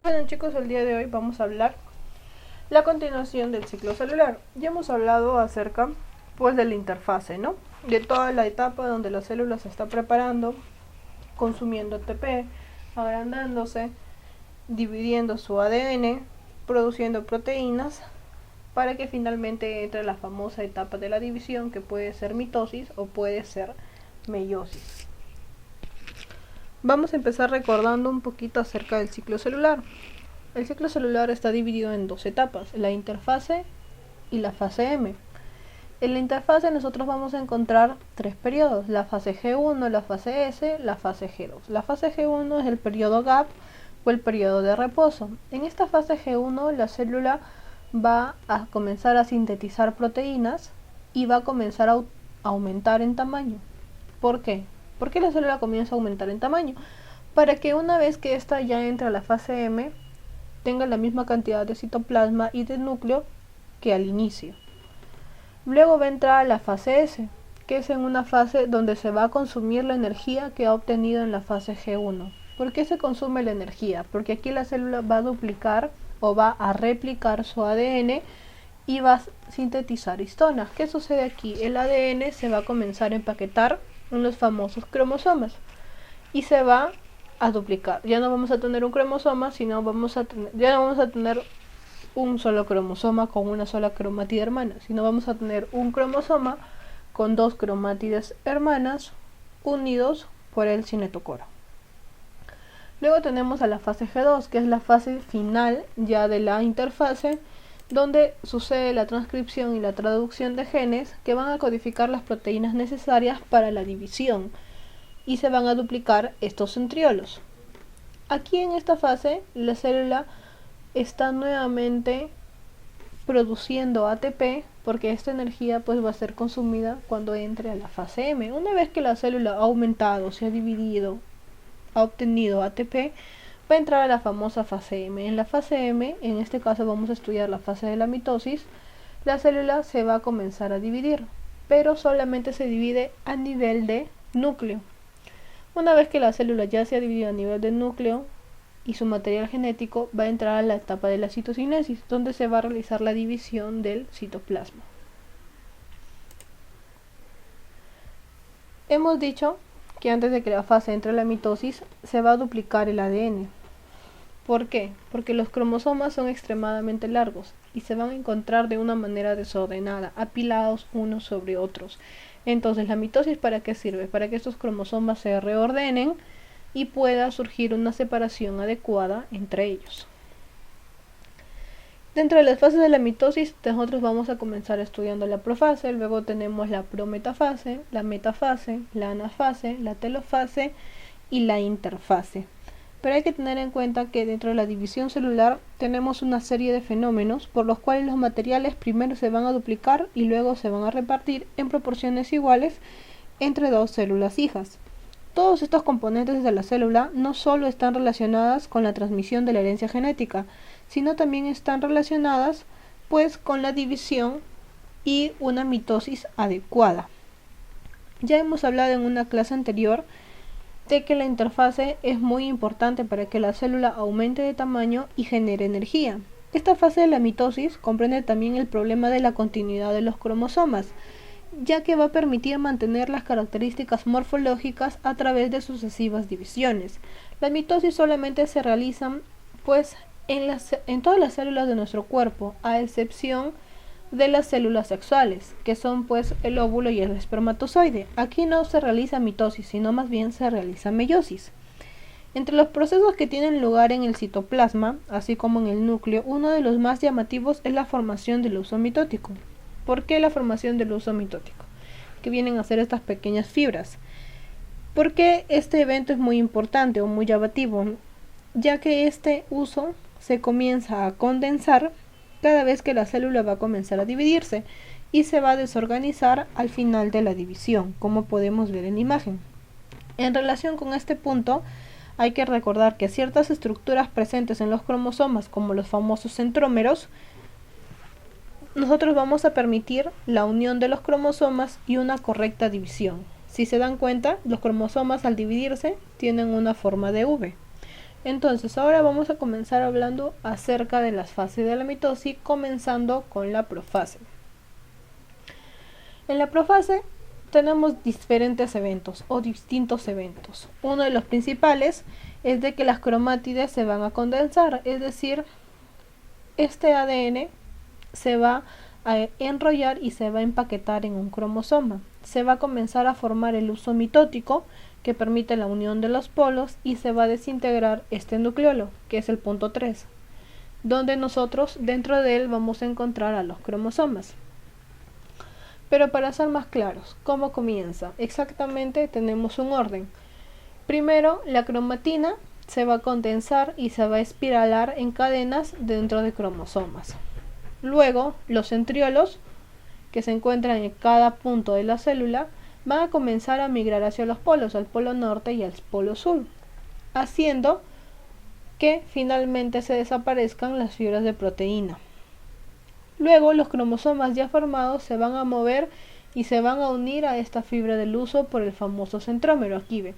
Bueno chicos, el día de hoy vamos a hablar la continuación del ciclo celular. Ya hemos hablado acerca pues de la interfase, ¿no? De toda la etapa donde la célula se está preparando, consumiendo ATP, agrandándose, dividiendo su ADN, produciendo proteínas, para que finalmente entre la famosa etapa de la división, que puede ser mitosis o puede ser meiosis. Vamos a empezar recordando un poquito acerca del ciclo celular. El ciclo celular está dividido en dos etapas, la interfase y la fase M. En la interfase nosotros vamos a encontrar tres periodos, la fase G1, la fase S, la fase G2. La fase G1 es el periodo gap o el periodo de reposo. En esta fase G1 la célula va a comenzar a sintetizar proteínas y va a comenzar a aumentar en tamaño. ¿Por qué? ¿Por qué la célula comienza a aumentar en tamaño? Para que una vez que ésta ya entra a la fase M, tenga la misma cantidad de citoplasma y de núcleo que al inicio. Luego va a entrar a la fase S, que es en una fase donde se va a consumir la energía que ha obtenido en la fase G1. ¿Por qué se consume la energía? Porque aquí la célula va a duplicar o va a replicar su ADN y va a sintetizar histonas. ¿Qué sucede aquí? El ADN se va a comenzar a empaquetar en los famosos cromosomas y se va a duplicar. Ya no vamos a tener un cromosoma, sino ya no vamos a tener un solo cromosoma con una sola cromátide hermana, sino vamos a tener un cromosoma con dos cromátides hermanas unidos por el cinetocoro. Luego tenemos a la fase G2, que es la fase final ya de la interfase, donde sucede la transcripción y la traducción de genes que van a codificar las proteínas necesarias para la división y se van a duplicar estos centriolos. Aquí en esta fase la célula está nuevamente produciendo ATP porque esta energía pues va a ser consumida cuando entre a la fase M. Una vez que la célula ha aumentado, se ha dividido, ha obtenido ATP, va a entrar a la famosa fase M. En la fase M, en este caso vamos a estudiar la fase de la mitosis, la célula se va a comenzar a dividir, pero solamente se divide a nivel de núcleo. Una vez que la célula ya se ha dividido a nivel de núcleo y su material genético, va a entrar a la etapa de la citocinesis, donde se va a realizar la división del citoplasma. Hemos dicho que antes de que la fase entre en la mitosis, se va a duplicar el ADN. ¿Por qué? Porque los cromosomas son extremadamente largos y se van a encontrar de una manera desordenada, apilados unos sobre otros. Entonces, ¿la mitosis para qué sirve? Para que estos cromosomas se reordenen y pueda surgir una separación adecuada entre ellos. Dentro de las fases de la mitosis, nosotros vamos a comenzar estudiando la profase, luego tenemos la prometafase, la metafase, la anafase, la telofase y la interfase. Pero hay que tener en cuenta que dentro de la división celular tenemos una serie de fenómenos por los cuales los materiales primero se van a duplicar y luego se van a repartir en proporciones iguales entre dos células hijas. Todos estos componentes de la célula no solo están relacionadas con la transmisión de la herencia genética, sino también están relacionadas pues con la división y una mitosis adecuada. Ya hemos hablado en una clase anterior de que la interfase es muy importante para que la célula aumente de tamaño y genere energía. Esta fase de la mitosis comprende también el problema de la continuidad de los cromosomas, ya que va a permitir mantener las características morfológicas a través de sucesivas divisiones. La mitosis solamente se realiza pues en todas las células de nuestro cuerpo, a excepción de las células sexuales, que son pues el óvulo y el espermatozoide. Aquí no se realiza mitosis, sino más bien se realiza meiosis. Entre los procesos que tienen lugar en el citoplasma, así como en el núcleo, uno de los más llamativos es la formación del huso mitótico. ¿Por qué la formación del huso mitótico? Que vienen a ser estas pequeñas fibras. ¿Por qué este evento es muy importante o muy llamativo? Ya que este huso se comienza a condensar cada vez que la célula va a comenzar a dividirse y se va a desorganizar al final de la división, como podemos ver en la imagen. En relación con este punto, hay que recordar que ciertas estructuras presentes en los cromosomas, como los famosos centrómeros, nosotros vamos a permitir la unión de los cromosomas y una correcta división. Si se dan cuenta, los cromosomas al dividirse tienen una forma de V. Entonces, ahora vamos a comenzar hablando acerca de las fases de la mitosis, comenzando con la profase. En la profase tenemos diferentes eventos o distintos eventos. Uno de los principales es de que las cromátides se van a condensar, es decir, este ADN se va a enrollar y se va a empaquetar en un cromosoma. Se va a comenzar a formar el uso mitótico, que permite la unión de los polos, y se va a desintegrar este nucleolo, que es el punto 3, donde nosotros dentro de él vamos a encontrar a los cromosomas. Pero para ser más claros, ¿cómo comienza? Exactamente tenemos un orden. Primero, la cromatina se va a condensar y se va a espiralar en cadenas dentro de cromosomas. Luego, los centriolos, que se encuentran en cada punto de la célula, van a comenzar a migrar hacia los polos, al polo norte y al polo sur, haciendo que finalmente se desaparezcan las fibras de proteína. Luego, los cromosomas ya formados se van a mover y se van a unir a esta fibra del uso por el famoso centrómero. Aquí ve,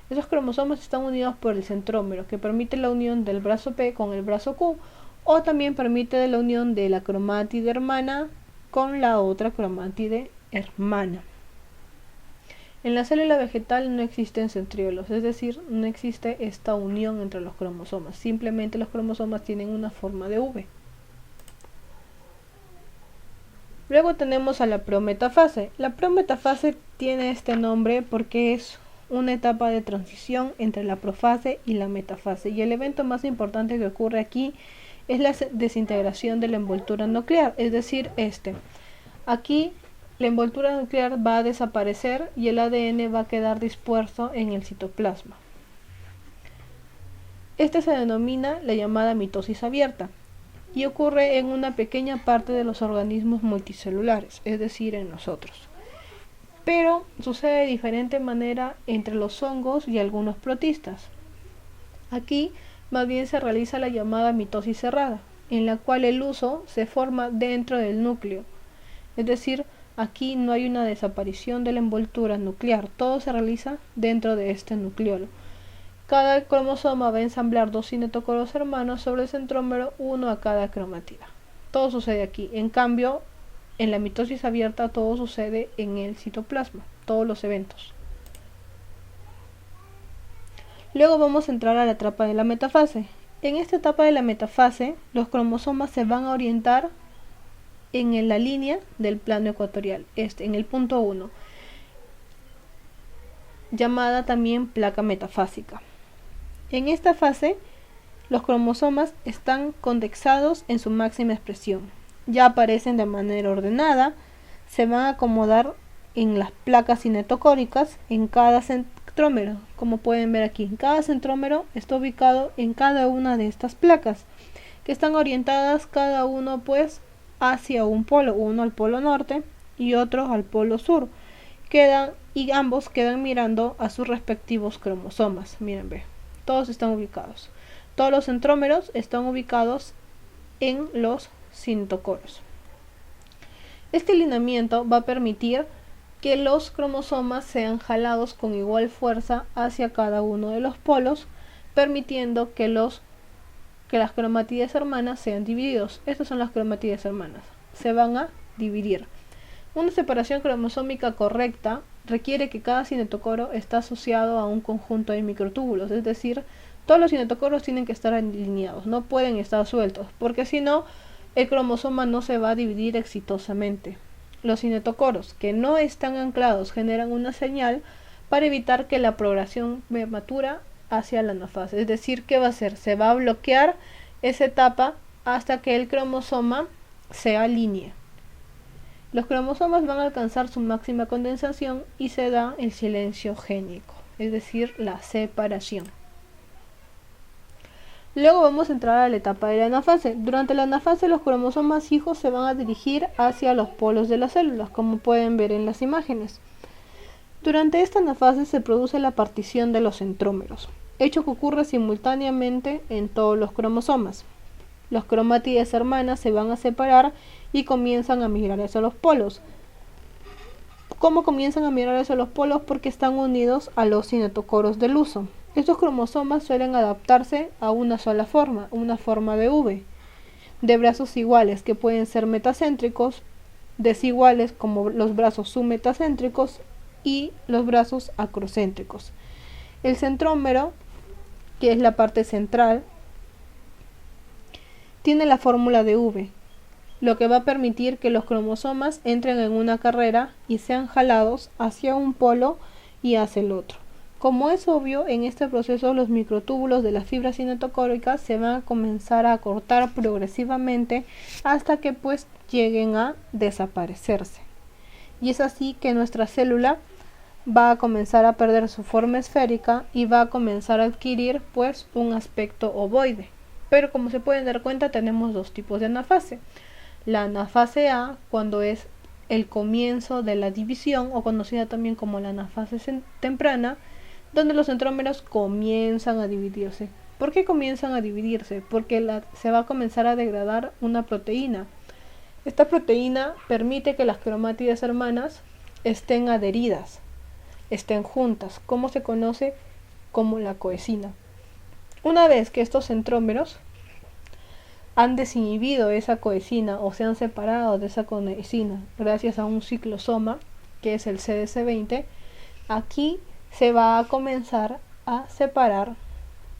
esos cromosomas están unidos por el centrómero, que permite la unión del brazo P con el brazo Q, o también permite la unión de la cromátide hermana con la otra cromátide hermana. En la célula vegetal no existen centriolos, es decir, no existe esta unión entre los cromosomas, simplemente los cromosomas tienen una forma de V. Luego tenemos a la prometafase. La prometafase tiene este nombre porque es una etapa de transición entre la profase y la metafase, y el evento más importante que ocurre aquí es la desintegración de la envoltura nuclear, es decir, aquí la envoltura nuclear va a desaparecer y el ADN va a quedar disperso en el citoplasma. Este se denomina la llamada mitosis abierta y ocurre en una pequeña parte de los organismos multicelulares, es decir, en nosotros. Pero sucede de diferente manera entre los hongos y algunos protistas. Aquí más bien se realiza la llamada mitosis cerrada, en la cual el huso se forma dentro del núcleo. Es decir, aquí no hay una desaparición de la envoltura nuclear, todo se realiza dentro de este nucleolo. Cada cromosoma va a ensamblar 2 cinetocoros hermanos sobre el centrómero, uno a cada cromatida. Todo sucede aquí. En cambio, en la mitosis abierta todo sucede en el citoplasma, todos los eventos. Luego vamos a entrar a la etapa de la metafase. En esta etapa de la metafase, los cromosomas se van a orientar en la línea del plano ecuatorial, en el punto 1, llamada también placa metafásica. En esta fase, los cromosomas están condexados en su máxima expresión. Ya aparecen de manera ordenada, se van a acomodar en las placas cinetocóricas en cada centrómero. Como pueden ver aquí, cada centrómero está ubicado en cada una de estas placas, que están orientadas cada uno pues hacia un polo, uno al polo norte y otro al polo sur. Y ambos quedan mirando a sus respectivos cromosomas. Miren, ve. Todos están ubicados. Todos los centrómeros están ubicados en los cinetocoros. Este alineamiento va a permitir que los cromosomas sean jalados con igual fuerza hacia cada uno de los polos, permitiendo que las cromátides hermanas sean divididos. Estas son las cromátides hermanas. Se van a dividir. Una separación cromosómica correcta requiere que cada cinetocoro está asociado a un conjunto de microtúbulos, es decir, todos los cinetocoros tienen que estar alineados, no pueden estar sueltos, porque si no, el cromosoma no se va a dividir exitosamente. Los cinetocoros que no están anclados generan una señal para evitar que la progresión prematura hacia la anafase, es decir, ¿qué va a hacer? Se va a bloquear esa etapa hasta que el cromosoma se alinee. Los cromosomas van a alcanzar su máxima condensación y se da el silencio génico, es decir, la separación. Luego vamos a entrar a la etapa de la anafase. Durante la anafase los cromosomas hijos se van a dirigir hacia los polos de las células, como pueden ver en las imágenes. Durante esta anafase se produce la partición de los centrómeros, hecho que ocurre simultáneamente en todos los cromosomas. Las cromátides hermanas se van a separar y comienzan a migrar hacia los polos. ¿Cómo comienzan a migrar hacia los polos? Porque están unidos a los cinetocoros del uso. Estos cromosomas suelen adaptarse a una sola forma, una forma de V, de brazos iguales que pueden ser metacéntricos, desiguales como los brazos submetacéntricos y los brazos acrocéntricos. El centrómero, que es la parte central, tiene la fórmula de V, lo que va a permitir que los cromosomas entren en una carrera y sean jalados hacia un polo y hacia el otro. Como es obvio, en este proceso los microtúbulos de las fibras cinetocóricas se van a comenzar a cortar progresivamente hasta que pues lleguen a desaparecerse. Y es así que nuestra célula va a comenzar a perder su forma esférica y va a comenzar a adquirir pues un aspecto ovoide. Pero como se pueden dar cuenta, tenemos dos tipos de anafase. La anafase A, cuando es el comienzo de la división, o conocida también como la anafase temprana, donde los centrómeros comienzan a dividirse. ¿Por qué comienzan a dividirse? Porque se va a comenzar a degradar una proteína. Esta proteína permite que las cromátides hermanas estén adheridas, estén juntas, como se conoce como la coesina. Una vez que estos centrómeros han desinhibido esa coesina o se han separado de esa coesina gracias a un ciclosoma, que es el CDC20, aquí se va a comenzar a separar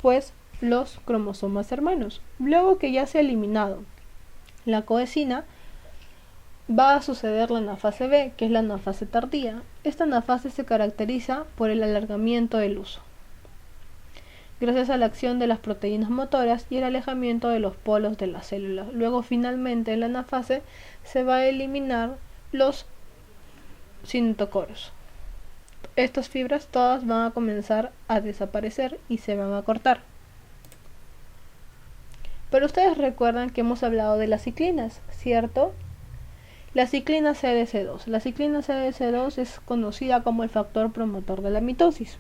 pues los cromosomas hermanos. Luego que ya se ha eliminado la coesina, va a suceder la anafase B, que es la anafase tardía. Esta anafase se caracteriza por el alargamiento del uso, gracias a la acción de las proteínas motoras y el alejamiento de los polos de la célula. Luego finalmente en la anafase se va a eliminar los cinetocoros. Estas fibras todas van a comenzar a desaparecer y se van a cortar. Pero ustedes recuerdan que hemos hablado de las ciclinas, ¿cierto? La ciclina CDC2. La ciclina CDC2 es conocida como el factor promotor de la mitosis.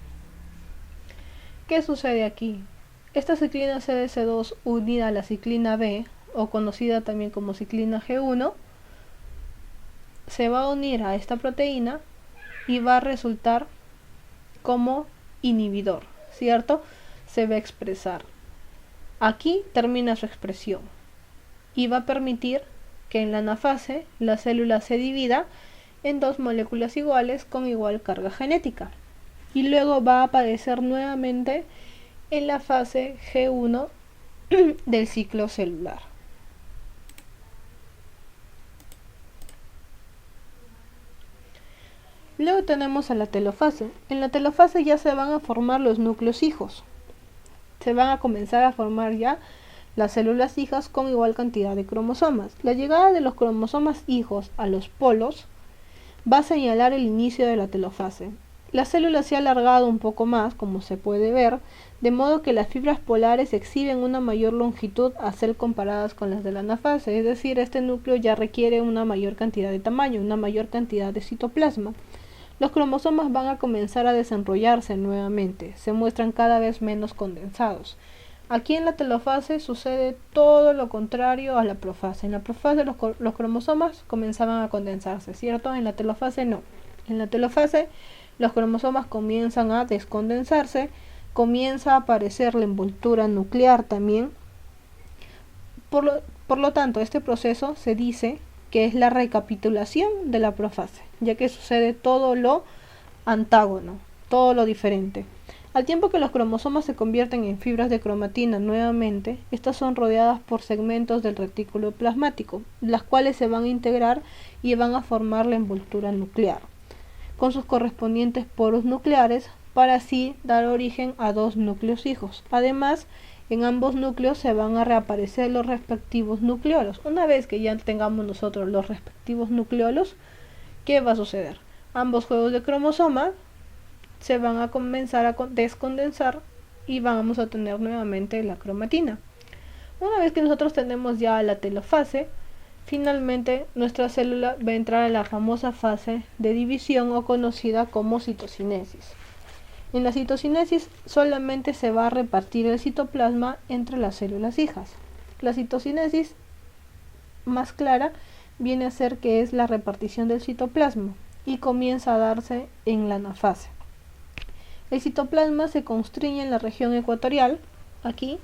¿Qué sucede aquí? Esta ciclina CDC2 unida a la ciclina B, o conocida también como ciclina G1, se va a unir a esta proteína y va a resultar como inhibidor, ¿cierto? Se va a expresar. Aquí termina su expresión y va a permitir que en la anafase la célula se divida en dos moléculas iguales con igual carga genética. Y luego va a aparecer nuevamente en la fase G1 del ciclo celular. Luego tenemos a la telofase. En la telofase ya se van a formar los núcleos hijos. Se van a comenzar a formar ya las células hijas con igual cantidad de cromosomas. La llegada de los cromosomas hijos a los polos va a señalar el inicio de la telofase. La célula se ha alargado un poco más, como se puede ver, de modo que las fibras polares exhiben una mayor longitud a ser comparadas con las de la anafase, es decir, este núcleo ya requiere una mayor cantidad de tamaño, una mayor cantidad de citoplasma. Los cromosomas van a comenzar a desenrollarse nuevamente, se muestran cada vez menos condensados. Aquí en la telofase sucede todo lo contrario a la profase. En la profase los cromosomas comenzaban a condensarse, ¿cierto? En la telofase no. En la telofase los cromosomas comienzan a descondensarse, comienza a aparecer la envoltura nuclear también. Por lo tanto, este proceso se dice que es la recapitulación de la profase, ya que sucede todo lo antágono, todo lo diferente. Al tiempo que los cromosomas se convierten en fibras de cromatina nuevamente, estas son rodeadas por segmentos del retículo plasmático, las cuales se van a integrar y van a formar la envoltura nuclear, con sus correspondientes poros nucleares, para así dar origen a dos núcleos hijos. Además, en ambos núcleos se van a reaparecer los respectivos nucleolos. Una vez que ya tengamos nosotros los respectivos nucleolos, ¿qué va a suceder? Ambos juegos de cromosomas se van a comenzar a descondensar y vamos a tener nuevamente la cromatina. Una vez que nosotros tenemos ya la telofase, finalmente nuestra célula va a entrar a la famosa fase de división, o conocida como citocinesis. En la citocinesis solamente se va a repartir el citoplasma entre las células hijas. La citocinesis más clara viene a ser que es la repartición del citoplasma y comienza a darse en la anafase. El citoplasma se constriñe en la región ecuatorial, aquí,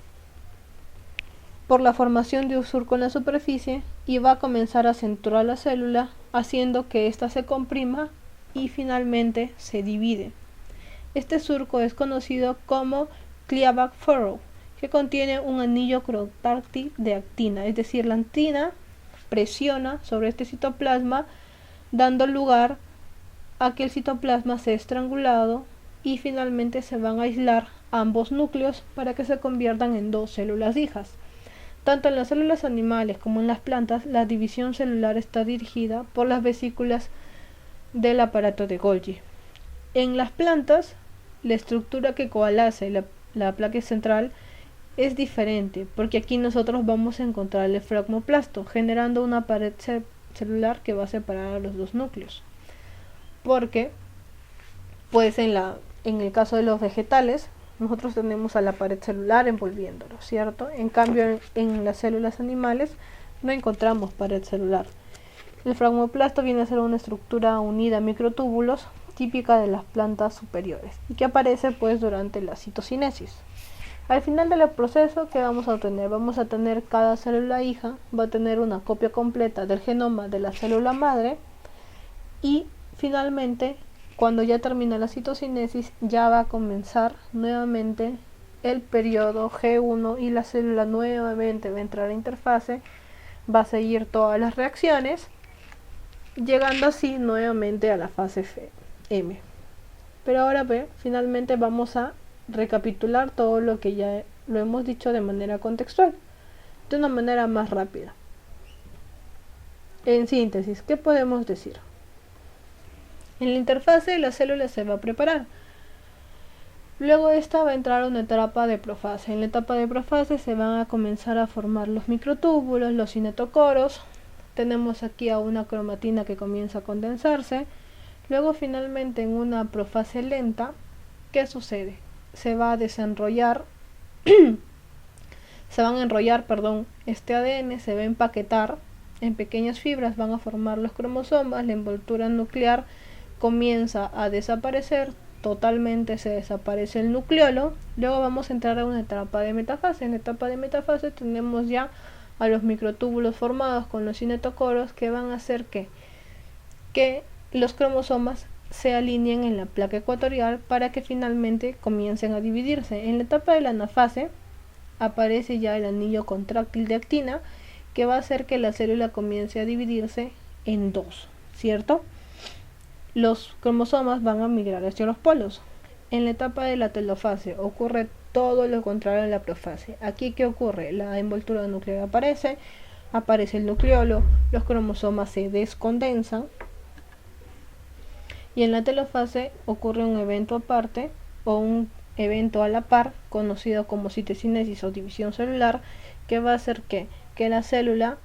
por la formación de un surco en la superficie y va a comenzar a centrar la célula, haciendo que ésta se comprima y finalmente se divide. Este surco es conocido como Cleavage Furrow, que contiene un anillo crotáctil de actina, es decir, la actina presiona sobre este citoplasma, dando lugar a que el citoplasma sea estrangulado y finalmente se van a aislar ambos núcleos para que se conviertan en dos células hijas. Tanto en las células animales como en las plantas, la división celular está dirigida por las vesículas del aparato de Golgi. En las plantas, la estructura que coalace la placa central es diferente, porque aquí nosotros vamos a encontrar el fragmoplasto, generando una pared celular que va a separar a los dos núcleos. Porque, pues en el caso de los vegetales, nosotros tenemos a la pared celular envolviéndolo, ¿cierto? En cambio, en las células animales no encontramos pared celular. El fragmoplasto viene a ser una estructura unida a microtúbulos típica de las plantas superiores y que aparece pues durante la citocinesis. Al final del proceso, ¿qué vamos a obtener? Vamos a tener cada célula hija, va a tener una copia completa del genoma de la célula madre y finalmente, cuando ya termina la citocinesis, ya va a comenzar nuevamente el periodo G1 y la célula nuevamente va a entrar a interfase, va a seguir todas las reacciones, llegando así nuevamente a la fase M. Pero ahora finalmente vamos a recapitular todo lo que ya lo hemos dicho de manera contextual, de una manera más rápida. En síntesis, ¿qué podemos decir? En la interfase la célula se va a preparar. Luego esta va a entrar a una etapa de profase. En la etapa de profase se van a comenzar a formar los microtúbulos, los cinetocoros. Tenemos aquí a una cromatina que comienza a condensarse. Luego finalmente en una profase lenta, ¿qué sucede? Se va a desenrollar, se van a enrollar, este ADN, se va a empaquetar en pequeñas fibras, van a formar los cromosomas, la envoltura nuclear comienza a desaparecer, totalmente se desaparece el nucleolo. Luego vamos a entrar a una etapa de metafase. En la etapa de metafase tenemos ya a los microtúbulos formados con los cinetocoros que van a hacer que los cromosomas se alineen en la placa ecuatorial para que finalmente comiencen a dividirse. En la etapa de la anafase aparece ya el anillo contráctil de actina que va a hacer que la célula comience a dividirse en dos, ¿cierto? Los cromosomas van a migrar hacia los polos. En la etapa de la telofase ocurre todo lo contrario a la profase. Aquí, ¿qué ocurre? La envoltura nuclear aparece el nucleolo, los cromosomas se descondensan y en la telofase ocurre un evento aparte o un evento a la par conocido como citocinesis o división celular, que va a hacer que la célula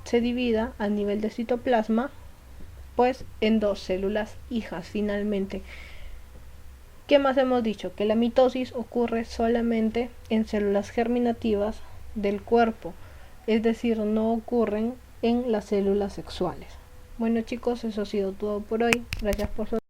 se divida a nivel de citoplasma pues en dos células hijas finalmente. ¿Qué más hemos dicho? Que la mitosis ocurre solamente en células germinativas del cuerpo, es decir, no ocurren en las células sexuales. Bueno chicos, eso ha sido todo por hoy. Gracias por su